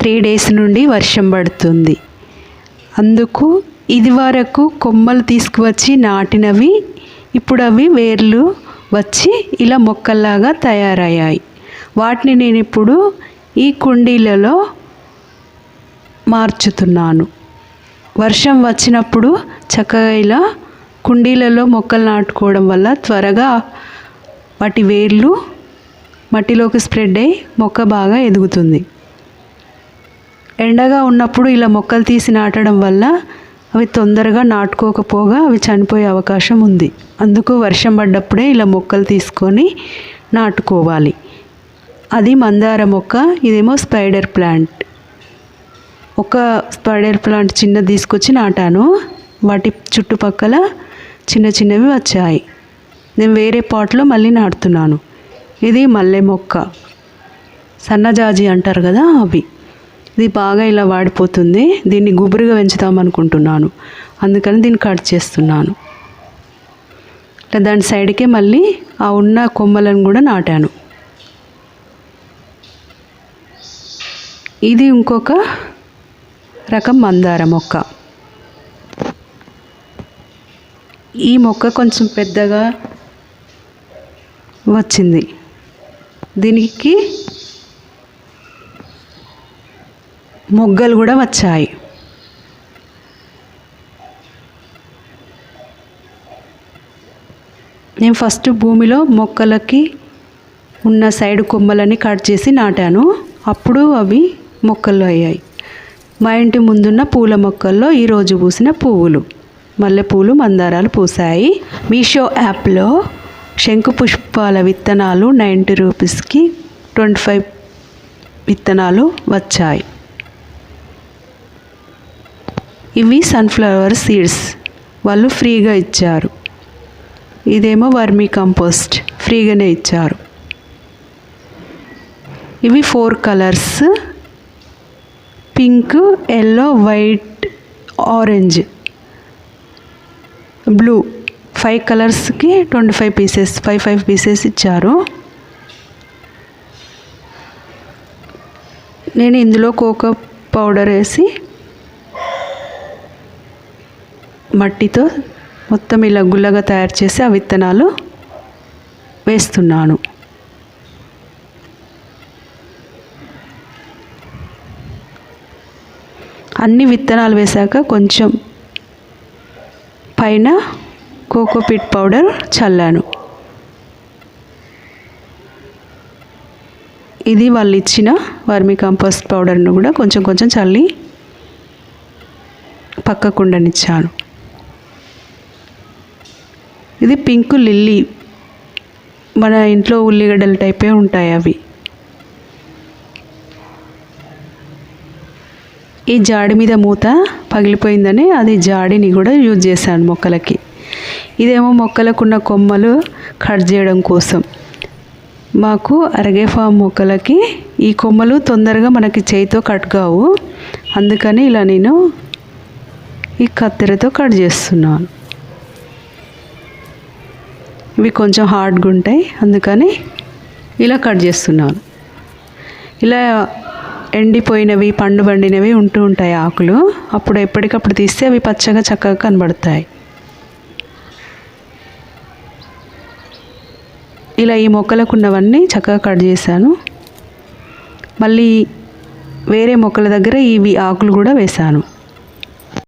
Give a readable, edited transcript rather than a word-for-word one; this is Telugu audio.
3 డేస్ నుండి వర్షం పడుతుంది. అందుకు ఇది వరకు కొమ్మలు తీసుకువచ్చి నాటినవి ఇప్పుడు అవి వేర్లు వచ్చి ఇలా మొక్కల్లాగా తయారయ్యాయి. వాటిని నేను ఇప్పుడు ఈ కుండీలలో మార్చుతున్నాను. వర్షం వచ్చినప్పుడు చక్కగా ఇలా కుండీలలో మొక్కలు నాటుకోవడం వల్ల త్వరగా వాటి వేర్లు మట్టిలోకి స్ప్రెడ్ అయ్యి మొక్క బాగా ఎదుగుతుంది. ఎండగా ఉన్నప్పుడు ఇలా మొక్కలు తీసి నాటడం వల్ల అవి తొందరగా నాటుకోకపోగా అవి చనిపోయే అవకాశం ఉంది. అందుకు వర్షం పడ్డప్పుడే ఇలా మొక్కలు తీసుకొని నాటుకోవాలి. అది మందార మొక్క, ఇదేమో స్పైడర్ ప్లాంట్. ఒక స్పైడర్ ప్లాంట్ చిన్నది తీసుకొచ్చి నాటాను. వాటి చుట్టుపక్కల చిన్న చిన్నవి వచ్చాయి. నేను వేరే పాట్లో మళ్ళీ నాటుతున్నాను. ఇది మల్లె మొక్క, సన్నజాజి అంటారు కదా అవి. ఇది బాగా ఇలా వాడిపోతుంది. దీన్ని గుబురుగా పెంచుదాం అనుకుంటున్నాను. అందుకని దీన్ని కట్ చేస్తున్నాను. దాని సైడ్కే మళ్ళీ ఆ ఉన్న కొమ్మలను కూడా నాటాను. ఇది ఇంకొక రకం మందార మొక్క. ఈ మొక్క కొంచెం పెద్దగా వచ్చింది. దీనికి మొగ్గలు కూడా వచ్చాయి. నేను ఫస్ట్ భూమిలో మొక్కలకి ఉన్న సైడ్ కొమ్మలని కట్ చేసి నాటాను. అప్పుడు అవి మొక్కలు అయ్యాయి. మా ఇంటి ముందున్న పూల మొక్కల్లో ఈరోజు పూసిన పువ్వులు, మల్లెపూలు, మందారాలు పూసాయి. మీషో యాప్లో శంకు పుష్పాల విత్తనాలు 90 రూపీస్కి 25 విత్తనాలు వచ్చాయి. ఇవి సన్ఫ్లవర్ సీడ్స్ వాళ్ళు ఫ్రీగా ఇచ్చారు. ఇదేమో వర్మీ కంపోస్ట్ ఫ్రీగానే ఇచ్చారు. ఇవి 4 colours, pink, yellow, white, orange, blue, 5 కలర్స్కి 25 pieces, 5 pieces ఇచ్చారు. నేను ఇందులో కోకో పౌడర్ వేసి మట్టితో మొత్తం ఇలా గుల్లగా తయారు చేసి ఆ విత్తనాలు వేస్తున్నాను. అన్ని విత్తనాలు వేశాక కొంచెం పైన కోకోపీట్ పౌడర్ చల్లాను. ఇది వాళ్ళు ఇచ్చిన వర్మీ కంపోస్ట్ పౌడర్ను కూడా కొంచెం కొంచెం చల్లి పక్కకుండనిచ్చాను. ఇది పింక్ లిల్లీ, మన ఇంట్లో ఉల్లిగడ్డల టైపే ఉంటాయి అవి. ఈ జాడి మీద మూత పగిలిపోయిందని అది జాడిని కూడా యూజ్ చేశాను మొక్కలకి. ఇదేమో మొక్కలకున్న కొమ్మలు కట్ చేయడం కోసం. మాకు అరగేఫామ్ మొక్కలకి ఈ కొమ్మలు తొందరగా మనకి చేయితో కట్ కావు. అందుకని ఇలా నేను ఈ కత్తెరతో కట్ చేస్తున్నాను. ఇవి కొంచెం హార్డ్గా ఉంటాయి, అందుకని ఇలా కట్ చేస్తున్నాను. ఇలా ఎండిపోయినవి, పండు పండినవి ఉంటూ ఉంటాయి ఆకులు. అప్పుడు ఎప్పటికప్పుడు తీస్తే అవి పచ్చగా చక్కగా కనబడతాయి. ఇలా ఈ మొక్కలకు ఉన్నవన్నీ చక్కగా కట్ చేశాను. మళ్ళీ వేరే మొక్కల దగ్గర ఇవి ఆకులు కూడా వేశాను.